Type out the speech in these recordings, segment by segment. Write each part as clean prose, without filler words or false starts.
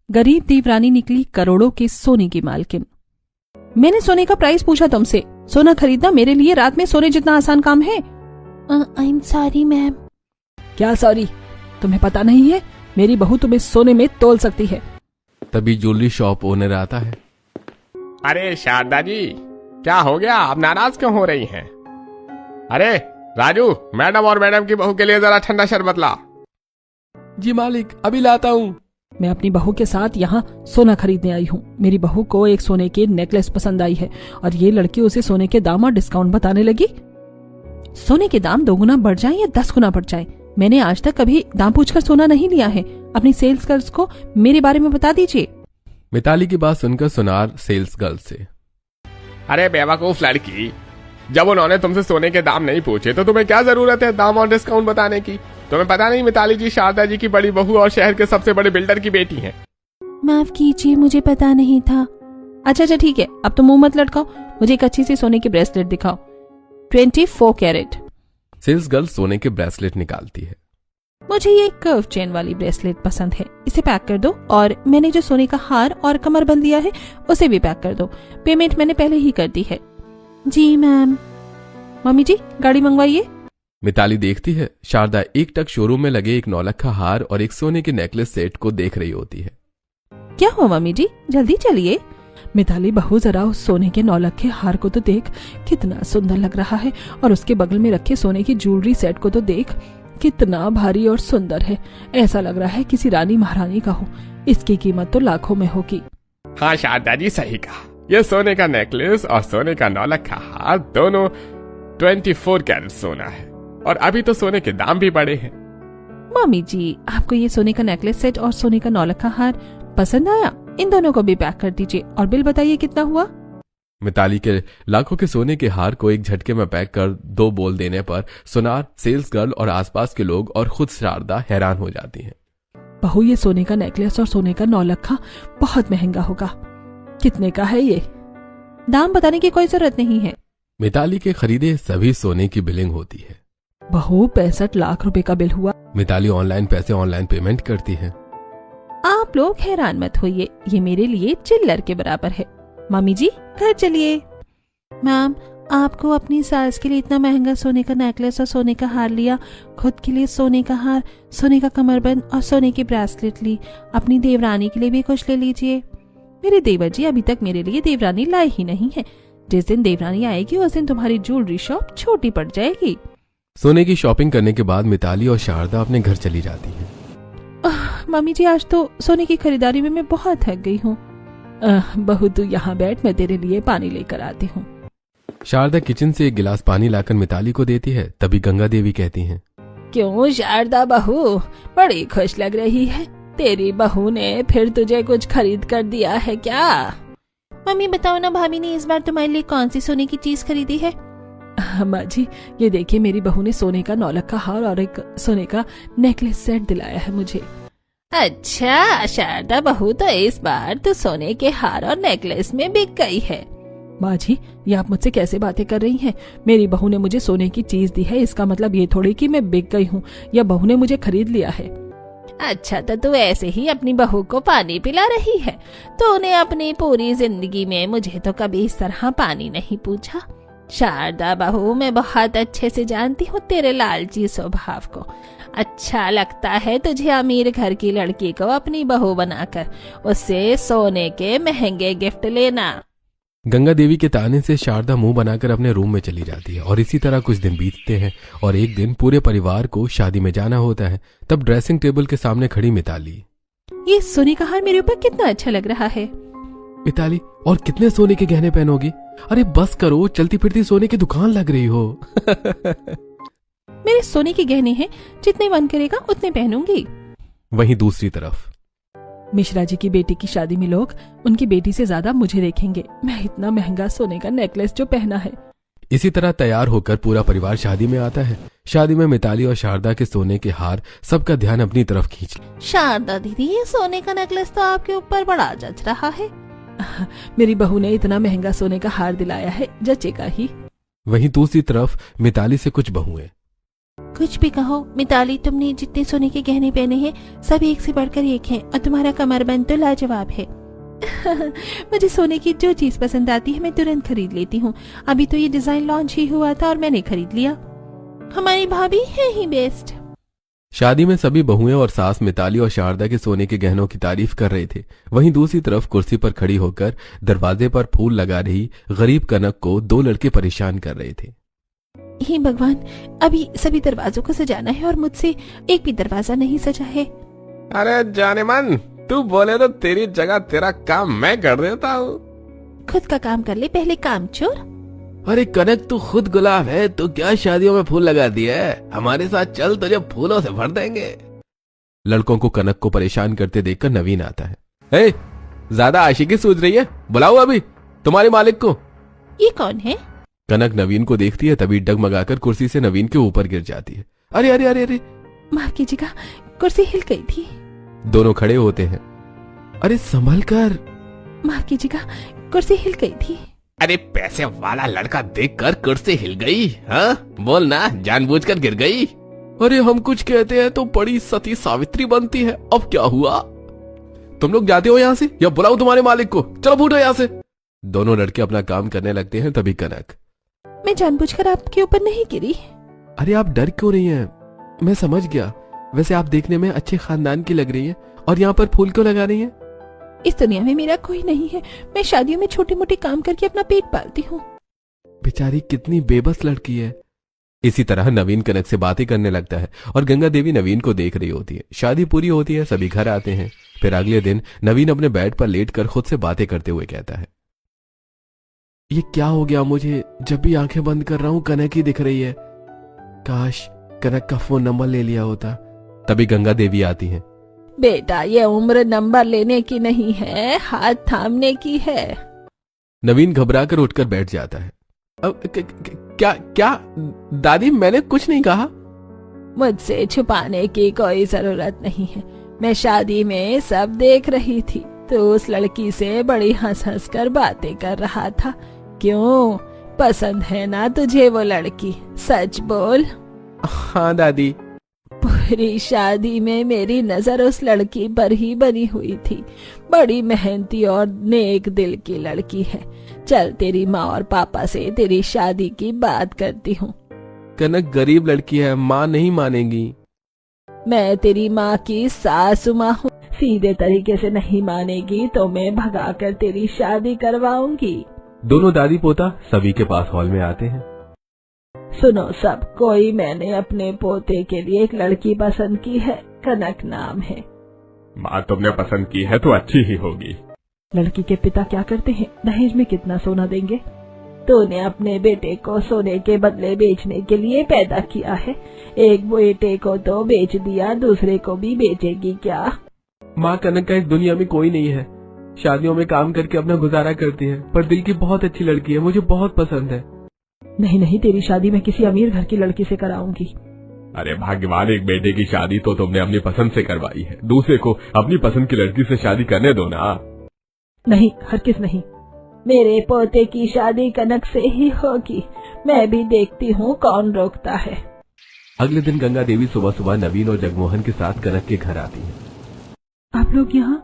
गरीब देवरानी निकली करोड़ों के सोने की मालकिन। मैंने सोने का प्राइस पूछा तुमसे। सोना खरीदना मेरे लिए रात में सोने जितना आसान काम है। I am sorry ma'am. क्या सॉरी? तुम्हें पता नहीं है मेरी बहू तुम्हें सोने में तोल सकती है। तभी ज्वेलरी शॉप ओनर आता है। अरे शारदा जी, क्या हो गया? आप नाराज क्यों हो रही हैं? अरे राजू, मैडम और मैडम की बहू के लिए जरा ठंडा शरबत ला। जी मालिक, अभी लाता हूँ। मैं अपनी बहू के साथ यहाँ सोना खरीदने आई हूँ। मेरी बहू को एक सोने की नेकलेस पसंद आई है और ये लड़की उसे सोने के दाम और डिस्काउंट बताने लगी। सोने के दाम 2 गुना बढ़ जाए या 10 गुना बढ़ जाए, मैंने आज तक कभी दाम पूछकर सोना नहीं लिया है। अपनी सेल्स गर्ल्स को मेरे बारे में बता दीजिए। मिताली की बात सुनकर सुनार सेल्स गर्ल से, अरे बेवकूफ लड़की, जब उन्होंने तुमसे सोने के दाम नहीं पूछे तो तुम्हें क्या जरूरत है दाम और डिस्काउंट बताने की? तुम्हें पता नहीं मिताली जी शारदा जी की बड़ी बहू और शहर के सबसे बड़े बिल्डर की बेटी हैं। माफ कीजिए, मुझे पता नहीं था। अच्छा ठीक है, अब तो मुंह मत लटकाओ। मुझे एक अच्छी सी सोने की ब्रेसलेट दिखाओ, 24 कैरेट। सेल्स गर्ल सोने के ब्रेसलेट निकालती है। मुझे ये कर्व चेन वाली ब्रेसलेट पसंद है, इसे पैक कर दो। और मैंने जो सोने का हार और कमरबंद लिया है उसे भी पैक कर दो। पेमेंट मैंने पहले ही कर दी है। जी मैम। मम्मी जी, गाड़ी मंगवाइए। मिताली देखती है शारदा एकटक शोरूम में लगे एक 9 लाख हार और एक सोने के नेकलेस सेट को देख रही होती है। क्या हुआ मम्मी जी, जल्दी चलिए। मिताली बहू, जरा उस सोने के 9 लाख के हार को तो देख, कितना सुंदर लग रहा है। और उसके बगल में रखे सोने की ज्वेलरी सेट को तो देख, कितना भारी और सुंदर है। ऐसा लग रहा है किसी रानी महारानी का हो। इसकी कीमत तो लाखों में होगी। हाँ शारदा जी, सही कहा। ये सोने का नेकलेस और सोने का 9 लाख का हार दोनों 24 कैरेट सोना है और अभी तो सोने के दाम भी बढ़े हैं। मम्मी जी, आपको ये सोने का नेकलेस सेट और सोने का 9 लाख का हार पसंद आया? इन दोनों को भी पैक कर दीजिए और बिल बताइए कितना हुआ। मिताली के लाखों के सोने के हार को एक झटके में पैक कर 2 बोल देने पर सुनार, सेल्स गर्ल और आसपास के लोग और खुद शारदा हैरान हो जाती हैं। बहू, ये सोने का नेकलेस और सोने का 9 लाख का बहुत महंगा होगा। कितने का है ये? दाम बताने की कोई जरूरत नहीं है। मिताली के खरीदे सभी सोने की बिलिंग होती है। बहू, 65 लाख रुपए का बिल हुआ। मिताली ऑनलाइन पैसे ऑनलाइन पेमेंट करती है। आप लोग हैरान मत होइए, ये मेरे लिए चिल्लर के बराबर है। मम्मी जी, घर चलिए। मैम, आपको अपनी सास के लिए इतना महंगा सोने का नेकलेस और सोने का हार लिया, खुद के लिए सोने का हार, सोने का कमरबंद और सोने की ब्रेसलेट ली। अपनी देवरानी के लिए भी कुछ ले लीजिए। मेरे देवर जी अभी तक मेरे लिए देवरानी लाए ही नहीं है। जिस दिन देवरानी आएगी उस दिन तुम्हारी ज्वेलरी शॉप छोटी पड़ जाएगी। सोने की शॉपिंग करने के बाद मिताली और शारदा अपने घर चली जाती हैं। मम्मी जी, आज तो सोने की खरीदारी में मैं बहुत थक गई हूँ। बहू, तू यहाँ बैठ, मैं तेरे लिए पानी लेकर आती हूँ। शारदा किचन से एक गिलास पानी लाकर मिताली को देती है। तभी गंगा देवी कहती हैं, क्यों शारदा बहू, बड़ी खुश लग रही है। तेरी बहू ने फिर तुझे कुछ खरीद कर दिया है क्या? मम्मी बताओ ना, भाभी ने इस बार तुम्हारे लिए कौन सी सोने की चीज खरीदी है? माँ जी, ये देखिए, मेरी बहू ने सोने का 9 लाख का हार और एक सोने का नेकलेस सेट दिलाया है मुझे। अच्छा शारदा बहू, तो इस बार तो सोने के हार और नेकलेस में बिक गई है। माँ जी, ये आप मुझसे कैसे बातें कर रही हैं? मेरी बहू ने मुझे सोने की चीज दी है, इसका मतलब ये थोड़ी कि मैं बिक गई हूँ या बहू ने मुझे खरीद लिया है। अच्छा, तो तू ऐसे ही अपनी बहू को पानी पिला रही है? तूने अपनी पूरी जिंदगी में मुझे तो कभी इस तरह पानी नहीं पूछा। शारदा बहू, मैं बहुत अच्छे से जानती हूँ तेरे लालची स्वभाव को। अच्छा लगता है तुझे अमीर घर की लड़की को अपनी बहू बनाकर उससे सोने के महंगे गिफ्ट लेना। गंगा देवी के ताने से शारदा मुंह बनाकर अपने रूम में चली जाती है और इसी तरह कुछ दिन बीतते हैं और एक दिन पूरे परिवार को शादी में जाना होता है। तब ड्रेसिंग टेबल के सामने खड़ी मिताली, ये सोने का हार मेरे ऊपर कितना अच्छा लग रहा है। मिताली, और कितने सोने के गहने पहनोगी? अरे बस करो, चलती फिरती सोने की दुकान लग रही हो। मेरे सोने के गहने हैं, जितने मन करेगा उतने पहनूंगी। वहीं दूसरी तरफ मिश्रा जी की बेटी की शादी में लोग उनकी बेटी से ज्यादा मुझे देखेंगे। मैं इतना महंगा सोने का नेकलेस जो पहना है। इसी तरह तैयार होकर पूरा परिवार शादी में आता है। शादी में मिताली और शारदा के सोने के हार सबका ध्यान अपनी तरफ खींच। शारदा दीदी, ये सोने का नेकलेस तो आपके ऊपर बड़ा जच रहा है। मेरी बहू ने इतना महंगा सोने का हार दिलाया है, जचेगा ही। वहीं दूसरी तरफ मिताली से कुछ बहुएं, कुछ भी कहो मिताली, तुमने जितने सोने के गहने पहने हैं सब एक से बढ़कर एक हैं और तुम्हारा कमरबंद तो लाजवाब है। मुझे सोने की जो चीज पसंद आती है मैं तुरंत खरीद लेती हूँ। अभी तो ये डिजाइन लॉन्च ही हुआ था और मैंने खरीद लिया। हमारी भाभी है ही बेस्ट। शादी में सभी बहुएं और सास मिताली और शारदा के सोने के गहनों की तारीफ कर रहे थे। वहीं दूसरी तरफ कुर्सी पर खड़ी होकर दरवाजे पर फूल लगा रही गरीब कनक को दो लड़के परेशान कर रहे थे। हे भगवान, अभी सभी दरवाजों को सजाना है और मुझसे एक भी दरवाजा नहीं सजा है। अरे जाने मन, तू बोले तो तेरी जगह तेरा काम मैं कर देता हूँ। खुद का काम कर ले पहले, काम चोर। अरे कनक, तू खुद गुलाब है तो क्या शादियों में फूल लगा दिया है? हमारे साथ चल, तुझे फूलों से भर देंगे। लड़कों को कनक को परेशान करते देखकर नवीन आता है। ए, ज्यादा आशिकी सूझ रही है, बुलाओ अभी तुम्हारे मालिक को। ये कौन है? कनक नवीन को देखती है तभी डगमगाकर कुर्सी से नवीन के ऊपर गिर जाती है। अरे अरे अरे अरे, माफ कीजिएगा, कुर्सी हिल गई थी। दोनों खड़े होते हैं। अरे संभल कर। माफ कीजिएगा, कुर्सी हिल गई थी। अरे पैसे वाला लड़का देखकर कुर्सी हिल गई? हाँ बोल ना, जानबूझकर गिर गई? अरे हम कुछ कहते हैं तो बड़ी सती सावित्री बनती है। अब क्या हुआ? तुम लोग जाते हो यहाँ से या बुलाओ तुम्हारे मालिक को? चलो फूटो यहाँ से। दोनों लड़के अपना काम करने लगते हैं तभी कनक, मैं जानबूझकर आपके ऊपर नहीं गिरी। अरे आप डर क्यों रही हैं? मैं समझ गया, वैसे आप देखने में अच्छे खानदान की लग रही हैं और यहाँ पर फूल क्यों लगा रही हैं? इस दुनिया में मेरा कोई नहीं है। मैं शादियों में छोटे मोटे काम करके अपना पेट पालती हूँ। बेचारी कितनी बेबस लड़की है। इसी तरह नवीन कनक से बातें करने लगता है और गंगा देवी नवीन को देख रही होती है। शादी पूरी होती है, सभी घर आते हैं। फिर अगले दिन नवीन अपने बेड पर लेटकर खुद से बातें करते हुए कहता है, ये क्या हो गया मुझे? जब भी आंखें बंद कर रहा हूं कनक ही दिख रही है। काश कनक का फोन नंबर ले लिया होता। तभी गंगा देवी आती हैं। बेटा, ये उम्र नंबर लेने की नहीं है, हाथ थामने की है। नवीन घबराकर उठकर बैठ जाता है। अब क्या क्या दादी, मैंने कुछ नहीं कहा। मुझसे छुपाने की कोई जरूरत नहीं है। मैं शादी में सब देख रही थी। तो उस लड़की से बड़ी हंस हंस कर बातें कर रहा था। क्यों, पसंद है ना तुझे वो लड़की? सच बोल। हाँ दादी। पूरी शादी में मेरी नजर उस लड़की पर ही बनी हुई थी। बड़ी मेहनती और नेक दिल की लड़की है। चल तेरी माँ और पापा से तेरी शादी की बात करती हूँ। कनक गरीब लड़की है, माँ नहीं मानेगी। मैं तेरी माँ की सासु माँ हूँ। सीधे तरीके से नहीं मानेगी तो मैं भगाकर तेरी शादी करवाऊंगी। दोनों दादी पोता सभी के पास हॉल में आते हैं। सुनो सब कोई, मैंने अपने पोते के लिए एक लड़की पसंद की है। कनक नाम है। माँ तुमने पसंद की है तो अच्छी ही होगी। लड़की के पिता क्या करते हैं? दहेज में कितना सोना देंगे? तूने अपने बेटे को सोने के बदले बेचने के लिए पैदा किया है। एक बेटे को तो बेच दिया, दूसरे को भी बेचेगी क्या? माँ कनक का इस दुनिया में कोई नहीं है। शादियों में काम करके अपना गुजारा करती है, पर दिल की बहुत अच्छी लड़की है, मुझे बहुत पसंद है। नहीं नहीं, तेरी शादी मैं किसी अमीर घर की लड़की से कराऊंगी। अरे भाग्यवान, एक बेटे की शादी तो तुमने अपनी पसंद से करवाई है, दूसरे को अपनी पसंद की लड़की से शादी करने दो ना। नहीं, हरगिज़ नहीं। मेरे पोते की शादी कनक से ही होगी। मैं भी देखती हूँ कौन रोकता है। अगले दिन गंगा देवी सुबह सुबह नवीन और जगमोहन के साथ कनक के घर आती है। आप लोग यहाँ?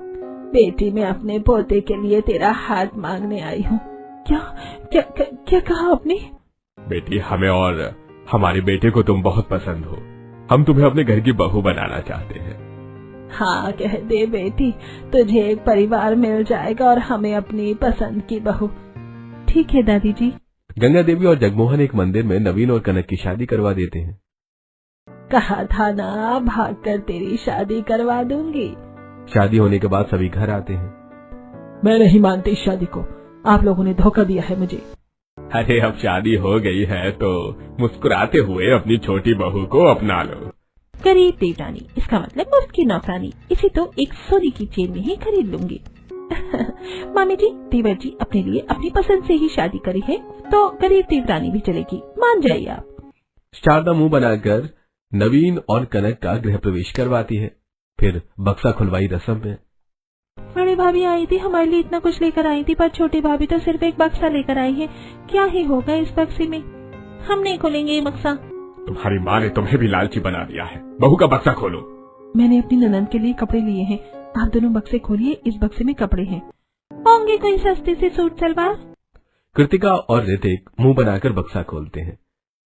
बेटी, मैं अपने पोते के लिए तेरा हाथ मांगने आई हूँ। क्या क्या क्या, क्या कहा आपने? बेटी, हमें और हमारे बेटे को तुम बहुत पसंद हो। हम तुम्हें अपने घर की बहू बनाना चाहते हैं। हाँ कह दे बेटी, तुझे एक परिवार मिल जाएगा और हमें अपनी पसंद की बहू। ठीक है दादी जी। गंगा देवी और जगमोहन एक मंदिर में नवीन और कनक की शादी करवा देते हैं। कहा था ना, भागकर तेरी शादी करवा दूंगी। शादी होने के बाद सभी घर आते हैं। मैं नहीं मानती इस शादी को। आप लोगों ने धोखा दिया है मुझे। अरे अब शादी हो गई है तो मुस्कुराते हुए अपनी छोटी बहू को अपना लो। गरीब देवरानी, इसका मतलब मुफ्त की नौकरानी। इसे तो एक सोने की चेन में ही खरीद लूंगी। मामी जी, देवर जी अपने लिए अपनी पसंद से ही शादी करी है तो गरीब देवरानी भी चलेगी, मान जाइए आप। शारदा मुंह बनाकर नवीन और कनक का गृह प्रवेश करवाती है। फिर बक्सा खुलवाई रस्म में। बड़ी भाभी आई थी, हमारे लिए इतना कुछ लेकर आई थी, पर छोटी भाभी तो सिर्फ एक बक्सा लेकर आई है। क्या ही होगा इस बक्से में? हम नहीं खोलेंगे ये बक्सा। तुम्हारी माँ ने तुम्हें भी लालची बना दिया है। बहू का बक्सा खोलो। मैंने अपनी ननद के लिए कपड़े लिए हैं, आप दोनों बक्से खोलिए, इस बक्से में कपड़े हैं। होंगे कोई सस्ते से सूट सलवार? कृतिका और ऋतिक मुंह बनाकर बक्सा खोलते हैं।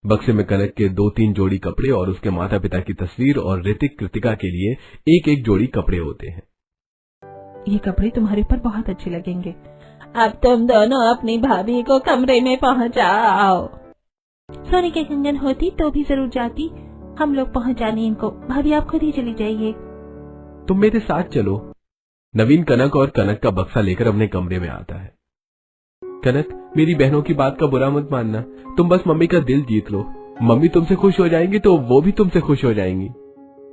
बक्से में कनक के 2-3 जोड़ी कपड़े और उसके माता पिता की तस्वीर और ऋतिक कृतिका के लिए एक एक जोड़ी कपड़े होते हैं। ये कपड़े तुम्हारे ऊपर बहुत अच्छे लगेंगे। अब तुम दोनों अपनी भाभी को कमरे में पहुंचाओ। सोने के कंगन होती तो भी जरूर जाती, हम लोग पहुंचाने इनको। भाभी आप खुद ही चली जाइए। तुम मेरे साथ चलो। नवीन कनक और कनक का बक्सा लेकर अपने कमरे में आता है। कनक, मेरी बहनों की बात का बुरा मत मानना, तुम बस मम्मी का दिल जीत लो। मम्मी तुमसे खुश हो जाएंगी तो वो भी तुमसे खुश हो जाएंगी।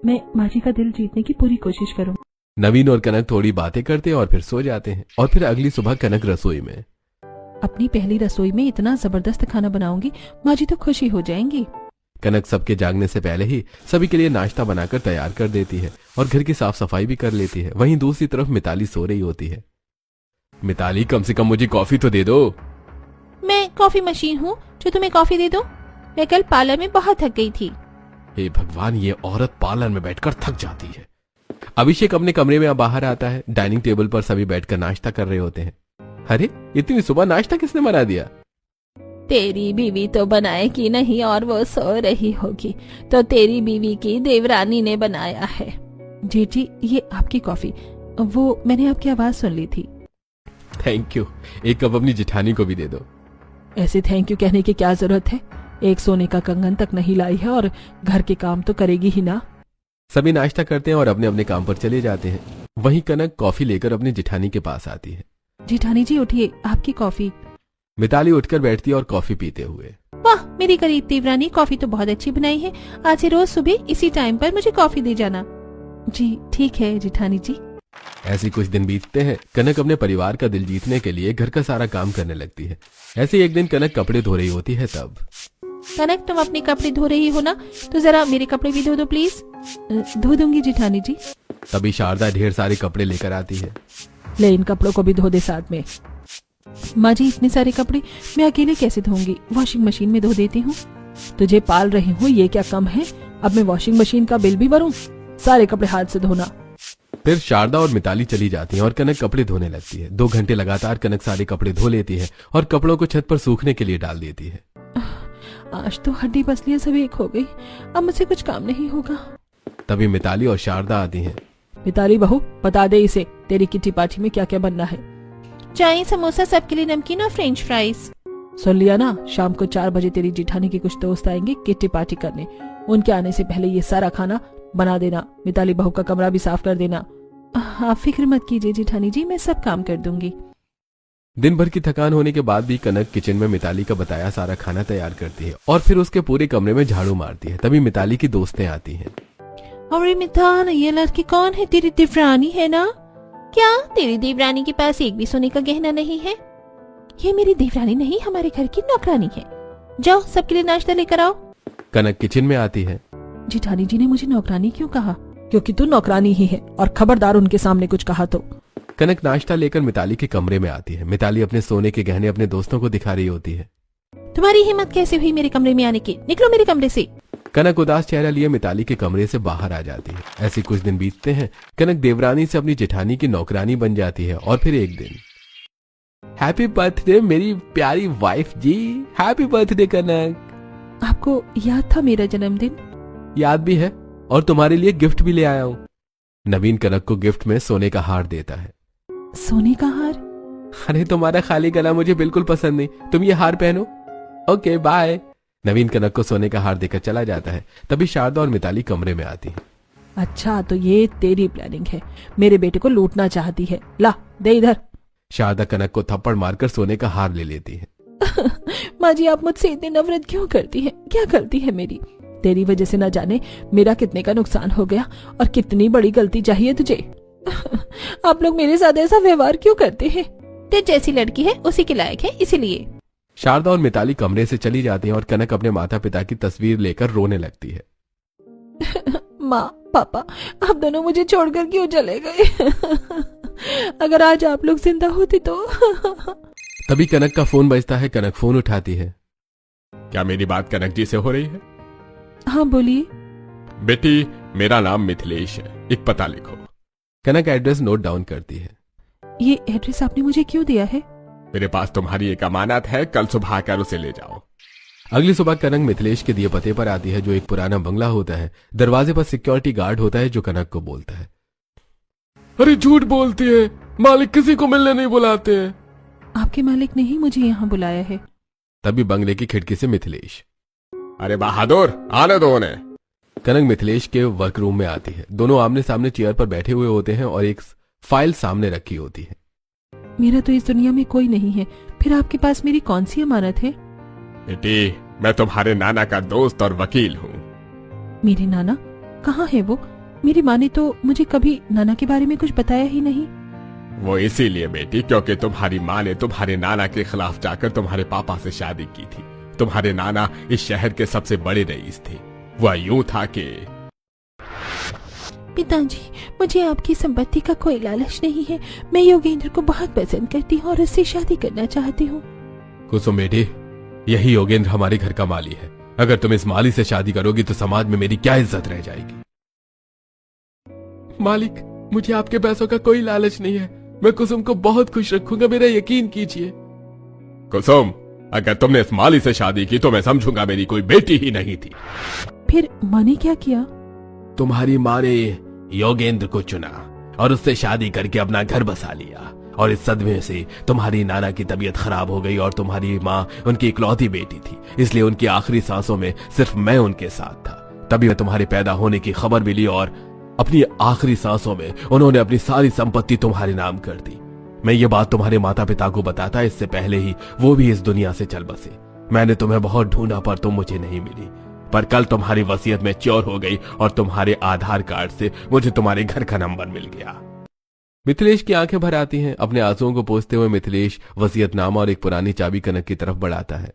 मैं माँ जी का दिल जीतने की पूरी कोशिश करूँ। नवीन और कनक थोड़ी बातें करते हैं और फिर सो जाते हैं। और फिर अगली सुबह कनक रसोई में। अपनी पहली रसोई में इतना जबरदस्त खाना बनाऊंगी, माँ जी तो खुशी हो जाएंगी। कनक सबके जागने से पहले ही सभी के लिए नाश्ता बनाकर तैयार कर देती है और घर की साफ सफाई भी कर लेती है। वहीं दूसरी तरफ मिताली सो रही होती है। मिताली, कम से कम मुझे कॉफी तो दे दो। मैं कॉफी मशीन हूँ जो तुम्हें कॉफी दे दो? मैं कल पार्लर में बहुत थक गई थी। हे भगवान, ये औरत पार्लर में बैठकर थक जाती है। अभिषेक अपने कमरे में बाहर आता है। डाइनिंग टेबल पर सभी बैठकर नाश्ता कर रहे होते हैं। अरे, इतनी सुबह नाश्ता किसने बना दिया? तेरी बीवी तो बनाएगी नहीं और वो सो रही होगी, तो तेरी बीवी की देवरानी ने बनाया है। जी, ये आपकी कॉफी, वो मैंने आपकी आवाज सुन ली थी। Thank you. एक कप अपनी जिठानी को भी दे दो। ऐसे थैंक यू कहने की क्या जरूरत है? एक सोने का कंगन तक नहीं लाई है और घर के काम तो करेगी ही ना। सभी नाश्ता करते हैं और अपने अपने काम पर चले जाते हैं। वहीं कनक कॉफी लेकर अपनी जिठानी के पास आती है। जिठानी जी उठिए, आपकी कॉफी। मिताली उठकर बैठती है और कॉफी पीते हुए। वाह, मेरी गरीब देवरानी, कॉफी तो बहुत अच्छी बनाई है। आज से रोज सुबह इसी टाइम पर मुझे कॉफी दे जाना। जी ठीक है जिठानी जी। ऐसे कुछ दिन बीतते हैं। कनक अपने परिवार का दिल जीतने के लिए घर का सारा काम करने लगती है। ऐसे ही एक दिन कनक कपड़े धो रही होती है। तब कनक, तुम अपने कपड़े धो रही हो ना, तो जरा मेरे कपड़े भी धो दो प्लीज। धो दूंगी जिठानी जी। तभी शारदा ढेर सारे कपड़े लेकर आती है। ले, इन कपड़ों को भी धो दे साथ में। माँ जी, इतने सारे कपड़े मैं अकेले कैसे धोऊंगी? वॉशिंग मशीन में धो देती हूँ। तुझे पाल रही हूँ, ये क्या कम है? अब मैं वॉशिंग मशीन का बिल भी भरूं? सारे कपड़े हाथ से धोना। फिर शारदा और मिताली चली जाती हैं और कनक कपड़े धोने लगती है। 2 घंटे लगातार कनक सारे कपड़े धो लेती है और कपड़ों को छत पर सूखने के लिए डाल देती है। आज तो हड्डी पसलियां सब एक हो गई, अब मुझसे कुछ काम नहीं होगा। तभी मिताली और शारदा आती हैं। मिताली बहू, बता दे इसे तेरी किट्टी पार्टी में क्या क्या बनना है। चाय, समोसा, सबके लिए नमकीन और फ्रेंच फ्राइज। सुन लिया ना, शाम को 4 बजे तेरी जिठानी के कुछ दोस्त आएंगे किट्टी पार्टी करने। उनके आने से पहले ये सारा खाना बना देना। मिताली बहू का कमरा भी साफ कर देना। आप फिक्र मत कीजिए जिठानी जी, मैं सब काम कर दूंगी। दिन भर की थकान होने के बाद भी कनक किचन में मिताली का बताया सारा खाना तैयार करती है और फिर उसके पूरे कमरे में झाड़ू मारती है। तभी मिताली की दोस्तें आती हैं। अरे मितान, ये लड़की कौन है? तेरी देवरानी है ना? क्या तेरी देवरानी के पास एक भी सोने का गहना नहीं है? ये मेरी देवरानी नहीं, हमारे घर की नौकरानी है। जाओ, सबके लिए नाश्ता लेकर आओ। कनक किचन में आती है। जिठानी जी ने मुझे नौकरानी क्यों कहा? क्योंकि तू नौकरानी ही है, और खबरदार उनके सामने कुछ कहा तो। कनक नाश्ता लेकर मिताली के कमरे में आती है। मिताली अपने सोने के गहने अपने दोस्तों को दिखा रही होती है। तुम्हारी हिम्मत कैसे हुई मेरे कमरे में आने की? निकलो मेरे कमरे से। कनक उदास चेहरा लिए मिताली के कमरे से बाहर आ जाती है। ऐसे कुछ दिन बीतते हैं। कनक देवरानी से अपनी जेठानी की नौकरानी बन जाती है। और फिर एक दिन, हैप्पी बर्थडे मेरी प्यारी वाइफ जी। हैप्पी बर्थडे कनक। आपको याद था मेरा जन्मदिन? याद भी है, और तुम्हारे लिए गिफ्ट भी ले आया हूँ। नवीन कनक को गिफ्ट में सोने का हार देता है। सोने का हार? अरे, तुम्हारा खाली गला मुझे बिल्कुल पसंद नहीं, तुम ये हार पहनो। Okay bye. नवीन कनक को सोने का हार देकर चला जाता है। तभी शारदा और मिताली कमरे में आती है। अच्छा, तो ये तेरी प्लानिंग है, मेरे बेटे को लूटना चाहती है। ला, दे इधर। शारदा कनक को थप्पड़ मारकर सोने का हार ले लेती है। माँ जी, आप मुझसे इतनी नफरत क्यों करती हैं? क्या गलती है मेरी? तेरी वजह से न जाने मेरा कितने का नुकसान हो गया, और कितनी बड़ी गलती चाहिए तुझे। आप लोग मेरे साथ ऐसा व्यवहार क्यों करते हैं? तेरे जैसी लड़की है उसी के लायक है, इसीलिए। शारदा और मिताली कमरे से चली जाती हैं और कनक अपने माता पिता की तस्वीर लेकर रोने लगती है। माँ, पापा, आप दोनों मुझे छोड़कर क्यों चले गए? अगर आज आप लोग जिंदा होते तो। तभी कनक का फोन बजता है। कनक फोन उठाती है। क्या मेरी बात कनक जी से हो रही है? हाँ बोलिए। बेटी, मेरा नाम मिथिलेश है, एक पता लिखो। कनक एड्रेस नोट डाउन करती है। ये एड्रेस आपने मुझे क्यों दिया है? मेरे पास तुम्हारी एक अमानत है, कल सुबह आकर उसे ले जाओ। अगली सुबह कनक मिथिलेश के दिए पते पर आती है, जो एक पुराना बंगला होता है। दरवाजे पर सिक्योरिटी गार्ड होता है, जो कनक को बोलता है, अरे झूठ बोलती है, मालिक किसी को मिलने नहीं बुलाते हैं। आपके मालिक ने ही मुझे यहाँ बुलाया है। तभी बंगले की खिड़की से मिथिलेश, अरे बहादुर, आने दो उन्हें। कनक मिथिलेश के वर्करूम में आती है। दोनों आमने सामने चेयर पर बैठे हुए होते हैं और एक फाइल सामने रखी होती है। मेरा तो इस दुनिया में कोई नहीं है, फिर आपके पास मेरी कौन सी अमानत है? बेटी, मैं तुम्हारे नाना का दोस्त और वकील हूँ। मेरे नाना कहाँ है वो? मेरी माँ ने तो मुझे कभी नाना के बारे में कुछ बताया ही नहीं। वो इसीलिए बेटी, क्योंकि तुम्हारी माँ ने तुम्हारे नाना के खिलाफ जाकर तुम्हारे पापा से शादी की थी। तुम्हारे नाना इस शहर के सबसे बड़े रईस थे। वह यूं था कि पिताजी, मुझे आपकी संपत्ति का कोई लालच नहीं है। मैं योगेंद्र को बहुत पसंद करती हूँ और उससे शादी करना चाहती हूँ। कुसुम बेटी, यही योगेंद्र हमारे घर का माली है। अगर तुम इस माली से शादी करोगी तो समाज में मेरी क्या इज्जत रह जाएगी? मालिक, मुझे आपके पैसों का कोई लालच नहीं है। मैं कुसुम को बहुत खुश रखूंगा, मेरा यकीन कीजिए। कुसुम, अगर तुमने इस माली से शादी की तो मैं समझूंगा मेरी कोई बेटी ही नहीं थी। फिर माँ ने क्या किया? तुम्हारी माँ ने योगेंद्र को चुना और उससे शादी करके अपना घर बसा लिया। और इस सदमे से तुम्हारी नाना की तबीयत खराब हो गई और तुम्हारी माँ उनकी इकलौती बेटी थी, इसलिए उनकी आखिरी सांसों में सिर्फ मैं उनके साथ था। तभी मैं तुम्हारे पैदा होने की खबर मिली और अपनी आखिरी सांसों में उन्होंने अपनी सारी संपत्ति तुम्हारे नाम कर दी। मैं ये बात तुम्हारे माता पिता को बताता इससे पहले ही वो भी इस दुनिया से चल बसे। मैंने तुम्हें बहुत ढूंढा पर तुम मुझे नहीं मिली, पर कल तुम्हारी वसीयत में च्योर हो गई और तुम्हारे आधार कार्ड से मुझे तुम्हारे घर का नंबर मिल गया। मिथिलेश की आंखें भर आती हैं। अपने आंसुओं को पोंछते हुए मिथिलेश वसीयतनामा और एक पुरानी चाबी कनक की तरफ बढ़ाता है।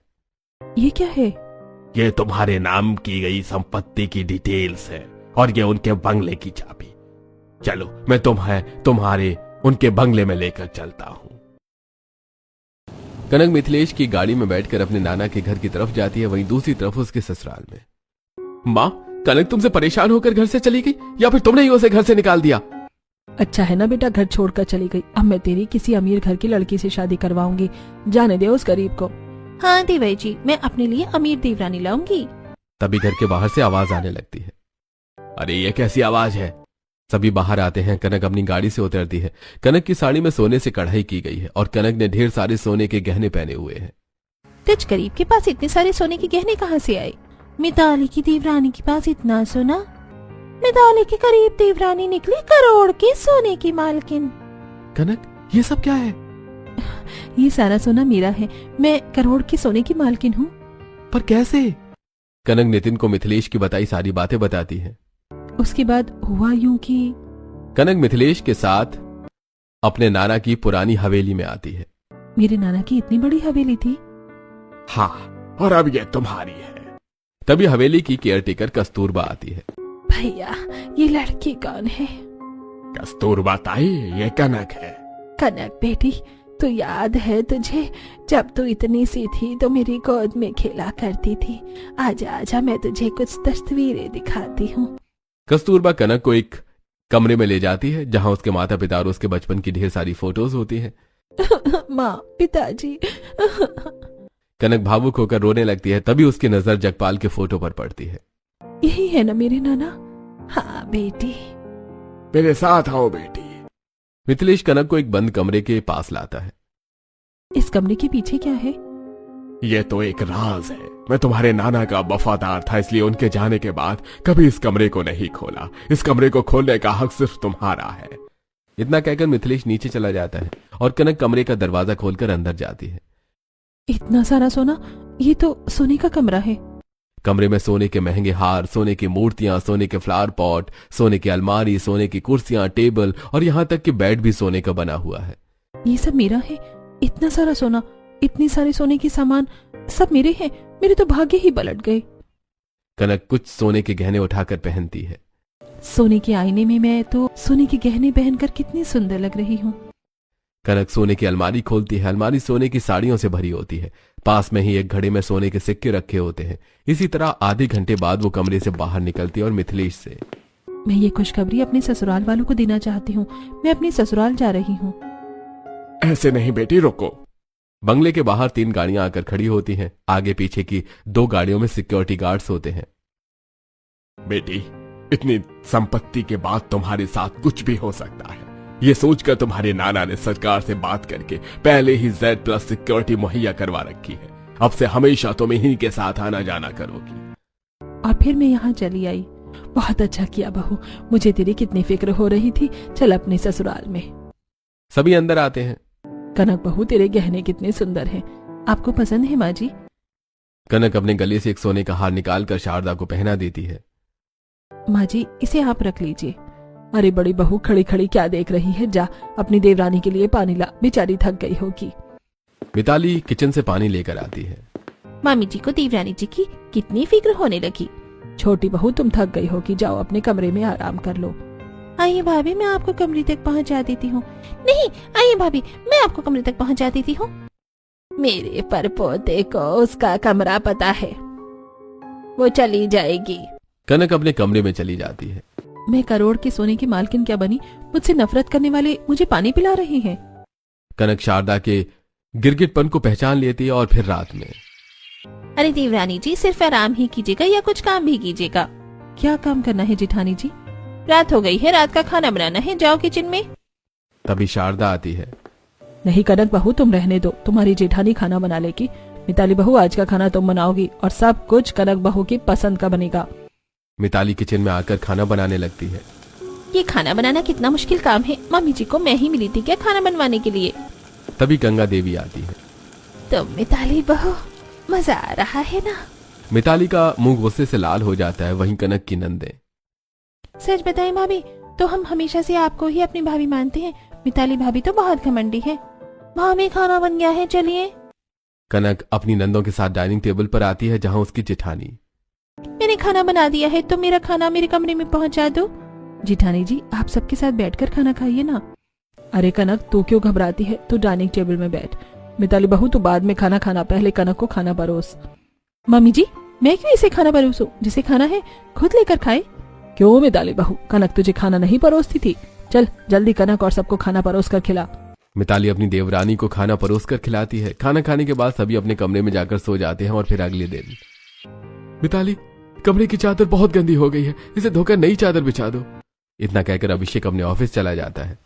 ये क्या है? ये तुम्हारे नाम की गई संपत्ति की डिटेल्स है और ये उनके बंगले की चाबी। चलो, मैं तुम्हारे उनके बंगले में लेकर चलता हूं। कनक मिथिलेश की गाड़ी में बैठकर अपने नाना के घर की तरफ जाती है, वहीं दूसरी तरफ उसके ससुराल में। माँ, कनक तुमसे परेशान होकर घर से चली गई या फिर तुमने ही उसे घर से निकाल दिया? अच्छा है ना बेटा, घर छोड़कर चली गई। अब मैं तेरी किसी अमीर घर की लड़की से शादी करवाऊंगी। जाने दे उस गरीब को। हाँ देवई जी, मैं अपने लिए अमीर देवरानी लाऊंगी। तभी घर के बाहर से आवाज आने लगती है। अरे ये कैसी आवाज है? सभी बाहर आते हैं। कनक अपनी गाड़ी से उतरती है। कनक की साड़ी में सोने से कढ़ाई की गई है और कनक ने ढेर सारे सोने के गहने पहने हुए हैं। तुझ गरीब के पास इतने सारे सोने के गहने कहाँ से आए? मिताली की देवरानी के पास इतना सोना? मिताली की गरीब देवरानी निकली करोड़ के सोने की मालकिन। कनक, ये सब क्या है? ये सारा सोना मेरा है। मैं करोड़ के सोने की मालकिन हूँ। पर कैसे? कनक नितिन को मिथिलेश की बताई सारी बातें बताती है। उसके बाद हुआ यूं कि कनक मिथिलेश के साथ अपने नाना की पुरानी हवेली में आती है। मेरे नाना की इतनी बड़ी हवेली थी? हाँ, और अब ये तुम्हारी है। तभी हवेली की केयरटेकर कस्तूरबा आती है। भैया, ये लड़की कौन है? कस्तूरबा ताई, ये कनक है। कनक बेटी, तो याद है तुझे, जब तू इतनी सी थी तो मेरी गोद में खेला करती थी। आजा आजा, मैं तुझे कुछ तस्वीरें दिखाती हूँ। कस्तूरबा कनक को एक कमरे में ले जाती है, जहां उसके माता पिता और उसके बचपन की ढेर सारी फोटोज होती हैं। माँ, पिताजी। कनक भावुक होकर रोने लगती है। तभी उसकी नजर जगपाल के फोटो पर पड़ती है। यही है ना मेरे नाना? हाँ बेटी। मेरे साथ आओ बेटी। मिथिलेश कनक को एक बंद कमरे के पास लाता है। इस कमरे के पीछे क्या है? ये तो एक राज है। मैं तुम्हारे नाना का वफादार था, इसलिए उनके जाने के बाद कभी इस कमरे को नहीं खोला। इस कमरे को खोलने का हक सिर्फ तुम्हारा है। इतना कहकर मिथिलेश नीचे चला जाता है और कनक कमरे का दरवाजा खोलकर अंदर जाती है। इतना सारा सोना? ये तो सोने का कमरा है। कमरे में सोने के महंगे हार, सोने की मूर्तियां, सोने के फ्लावर पॉट, सोने की अलमारी, सोने की कुर्सियां, टेबल और यहाँ तक कि बेड भी सोने का बना हुआ है। ये सब मेरा है? इतना सारा सोना, इतने सारे सोने के सामान सब मेरे हैं। मेरे तो भाग्य ही पलट गए। कनक कुछ सोने के गहने उठाकर पहनती है। सोने के आईने में मैं तो सोने के गहने पहनकर कितनी सुंदर लग रही हूँ। कनक सोने की अलमारी खोलती है। अलमारी सोने की साड़ियों से भरी होती है। पास में ही एक घड़े में सोने के सिक्के रखे होते हैं। इसी तरह आधे घंटे बाद वो कमरे से बाहर निकलती है और मिथिलेश से, मैं ये खुशखबरी अपने ससुराल वालों को देना चाहती हूँ। मैं अपनी ससुराल जा रही हूँ। ऐसे नहीं बेटी, रुको। बंगले के बाहर 3 गाड़ियां आकर खड़ी होती हैं। आगे पीछे की 2 गाड़ियों में सिक्योरिटी गार्ड्स होते हैं। बेटी, इतनी संपत्ति के बाद तुम्हारे साथ कुछ भी हो सकता है, ये सोचकर तुम्हारे नाना ने सरकार से बात करके पहले ही Z+ सिक्योरिटी मुहैया करवा रखी है। अब से हमेशा तुम इन्हीं के साथ आना जाना करोगी। और फिर मैं यहाँ चली आई। बहुत अच्छा किया बहू, मुझे तेरी कितनी फिक्र हो रही थी। चल अपने ससुराल में। सभी अंदर आते हैं। कनक बहू, तेरे गहने कितने सुंदर हैं। आपको पसंद है माँ जी? कनक अपने गले से एक सोने का हार निकालकर शारदा को पहना देती है। माँ जी, इसे आप रख लीजिए। अरे बड़ी बहू, खड़ी खड़ी क्या देख रही है? जा अपनी देवरानी के लिए पानी ला, बेचारी थक गई होगी। मिताली किचन से पानी लेकर आती है। मामी जी को देवरानी जी की कितनी फिक्र होने लगी। छोटी बहू, तुम थक गई होगी, जाओ अपने कमरे में आराम कर लो। आइए भाभी, मैं आपको कमरे तक पहुंचा देती हूँ। नहीं, आइए भाभी, मैं आपको कमरे तक पहुंचा देती हूँ। मेरे परपोते को उसका कमरा पता है, वो चली जाएगी। कनक अपने कमरे में चली जाती है। मैं करोड़ के सोने की मालकिन क्या बनी? मुझसे नफरत करने वाले मुझे पानी पिला रहे हैं। कनक शारदा के गिरगिटपन को पहचान लेती है और फिर रात में, अरे देवरानी जी, सिर्फ आराम ही कीजिएगा या कुछ काम भी कीजिएगा? क्या काम करना है जेठानी जी? रात हो गई है, रात का खाना बनाना है, जाओ किचन में। तभी शारदा आती है। नहीं कनक बहू, तुम रहने दो, तुम्हारी जेठानी खाना बना लेगी। मिताली बहू, आज का खाना तुम बनाओगी और सब कुछ कनक बहू की पसंद का बनेगा। मिताली किचन में आकर खाना बनाने लगती है। ये खाना बनाना कितना मुश्किल काम है। मम्मी जी को मैं ही मिली थी क्या खाना बनवाने के लिए? तभी गंगा देवी आती है। तो मिताली बहू, मजा आ रहा है ना? मिताली का मुंह गुस्से से लाल हो जाता है। वहीं कनक की नंदे, सच बताएं भाभी, तो हम हमेशा से आपको ही अपनी भाभी मानते हैं। मिताली भाभी तो बहुत घमंडी है। भाभी, खाना बन गया है, चलिए। कनक अपनी नंदों के साथ डाइनिंग टेबल पर आती है जहां उसकी जेठानी, मैंने खाना बना दिया है, तो मेरा खाना मेरे कमरे में पहुंचा दो। जेठानी जी, आप सबके साथ बैठकर खाना खाइए ना। अरे कनक, तू क्यों घबराती है? तू डाइनिंग टेबल में बैठ। मिताली बहू, तू बाद में खाना खाना, पहले कनक को खाना परोस। मम्मी जी, मैं क्यों इसे खाना परोसूं? जिसे खाना है खुद लेकर खाए। क्यों मिताली बहू, कनक तुझे खाना नहीं परोसती थी? चल जल्दी कनक और सबको खाना परोस कर खिला। मिताली अपनी देवरानी को खाना परोस कर खिलाती है। खाना खाने के बाद सभी अपने कमरे में जाकर सो जाते हैं और फिर अगले दिन, मिताली, कमरे की चादर बहुत गंदी हो गई है, इसे धोकर नई चादर बिछा दो। इतना कहकर अभिषेक अपने ऑफिस चला जाता है।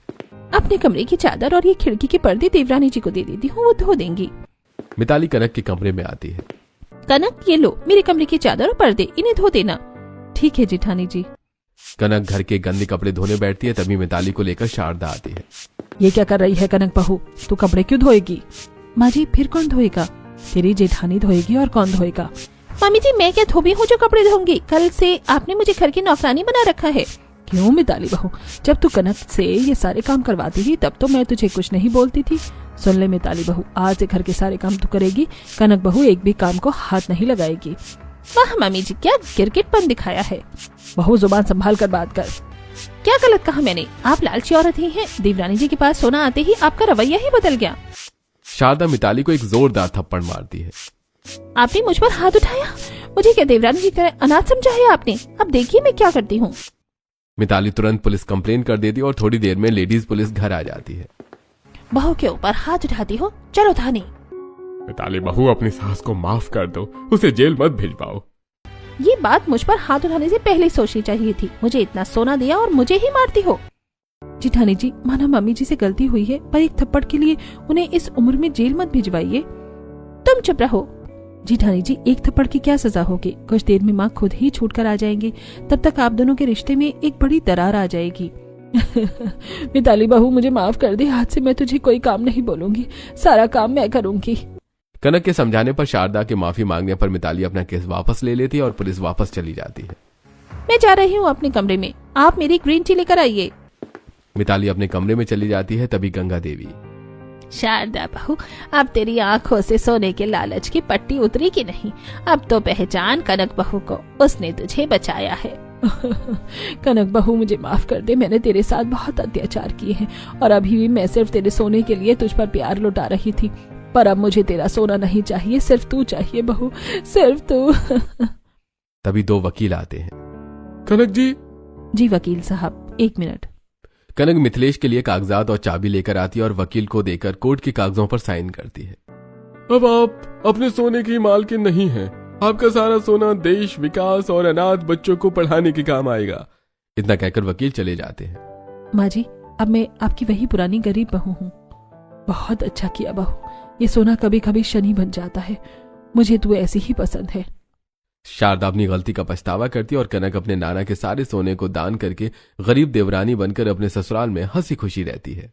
अपने कमरे की चादर और ये खिड़की के पर्दे देवरानी जी को दे देती हूँ, वो धो देंगी। मिताली कनक के कमरे में आती है। कनक, ये लो मेरे कमरे की चादर और पर्दे, इन्हें धो देना। ठीक है जेठानी जी। कनक घर के गंदे कपड़े धोने बैठती है। तभी मिताली को लेकर शारदा आती है। ये क्या कर रही है कनक बहू? तू कपड़े क्यों धोएगी? माँ जी, फिर कौन धोएगा? तेरी जेठानी धोएगी, और कौन धोएगा? मामी जी, मैं क्या धोबी हूँ जो कपड़े धोऊंगी? कल से आपने मुझे घर की नौकरानी बना रखा है। क्यों मिताली बहू, जब तू कनक से ये सारे काम करवाती थी तब तो मैं तुझे कुछ नहीं बोलती थी। सुन ले मिताली बहू, आज से घर के सारे काम तू करेगी। कनक बहू एक भी काम को हाथ नहीं लगाएगी। वाह मामी जी, क्या गिरगिटपन दिखाया है। बहू, जुबान संभाल कर बात कर। क्या गलत कहा मैंने? आप लालची औरत ही हैं। देवरानी जी के पास सोना आते ही आपका रवैया ही बदल गया। शारदा मिताली को एक जोरदार थप्पड़ मारती है। आपने मुझ पर हाथ उठाया? मुझे क्या देवरानी जी की तरह अनाथ समझा है आपने? अब देखिए मैं क्या करती हूँ। मिताली तुरंत पुलिस कंप्लेन कर देती है और थोड़ी देर में लेडीज पुलिस घर आ जाती है। बहू के ऊपर हाथ उठाती हो, चलो थाने। मिताली बहू, अपनी सास को माफ कर दो, उसे जेल मत भिजवाओ। ये बात मुझ पर हाथ उठाने से पहले सोचनी चाहिए थी। मुझे इतना सोना दिया और मुझे ही मारती हो। जेठानी जी, माना मम्मी जी से गलती हुई है, पर एक थप्पड़ के लिए उन्हें इस उम्र में जेल मत भिजवाइए। तुम चुप रहो। जेठानी जी, एक थप्पड़ की क्या सजा होगी? कुछ देर में माँ खुद ही छूट कर आ जाएंगी। तब तक आप दोनों के रिश्ते में एक बड़ी दरार आ जाएगी। मिताली बहू, मुझे माफ कर दे। आज से मैं तुझे कोई काम नहीं बोलूंगी, सारा काम मैं करूंगी। कनक के समझाने पर शारदा के माफी मांगने पर मिताली अपना केस वापस ले लेती है और पुलिस वापस चली जाती है। मैं जा रही हूँ अपने कमरे में, आप मेरी ग्रीन टी लेकर आइए। मिताली अपने कमरे में चली जाती है। तभी गंगा देवी, शारदा बहू, अब तेरी आंखों से सोने के लालच की पट्टी उतरी कि नहीं? अब तो पहचान कनक बहू को, उसने तुझे बचाया है। कनक बहू, मुझे माफ कर दे। मैंने तेरे साथ बहुत अत्याचार किए हैं और अभी भी मैं सिर्फ तेरे सोने के लिए तुझ पर प्यार लुटा रही थी, पर अब मुझे तेरा सोना नहीं चाहिए, सिर्फ तू चाहिए बहू, सिर्फ तू। तभी 2 वकील आते हैं। कनक जी। जी वकील साहब, 1 मिनट। कनक मिथिलेश के लिए कागजात और चाबी लेकर आती है और वकील को देकर कोर्ट के कागजों पर साइन करती है। अब आप अपने सोने की मालकिन नहीं हैं। आपका सारा सोना देश विकास और अनाथ बच्चों को पढ़ाने के काम आएगा। इतना कहकर वकील चले जाते हैं। माँ जी, अब मैं आपकी वही पुरानी गरीब बहू हूँ। बहुत अच्छा किया बहू, ये सोना कभी कभी शनि बन जाता है। मुझे तू ऐसी ही पसंद है। शारदा अपनी गलती का पछतावा करती है और कनक अपने नाना के सारे सोने को दान करके गरीब देवरानी बनकर अपने ससुराल में हंसी खुशी रहती है।